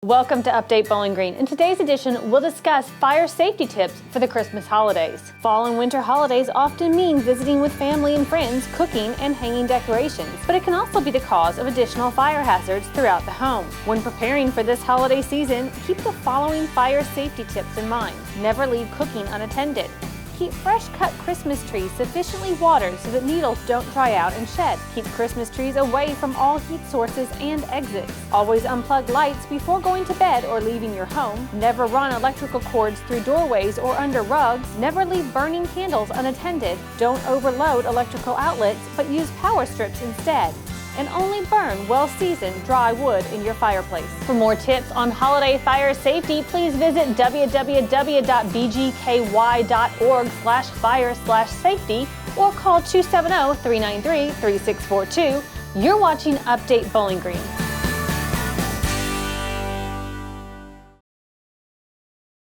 Welcome to Update Bowling Green. In today's edition, we'll discuss fire safety tips for the Christmas holidays. Fall and winter holidays often mean visiting with family and friends, cooking, and hanging decorations, but it can also be the cause of additional fire hazards throughout the home. When preparing for this holiday season, keep the following fire safety tips in mind. Never leave cooking unattended. Keep fresh-cut Christmas trees sufficiently watered so that needles don't dry out and shed. Keep Christmas trees away from all heat sources and exits. Always unplug lights before going to bed or leaving your home. Never run electrical cords through doorways or under rugs. Never leave burning candles unattended. Don't overload electrical outlets, but use power strips instead. And only burn well-seasoned dry wood in your fireplace. For more tips on holiday fire safety, please visit www.bgky.org/fire/safety or call 270-393-3642. You're watching Update Bowling Green.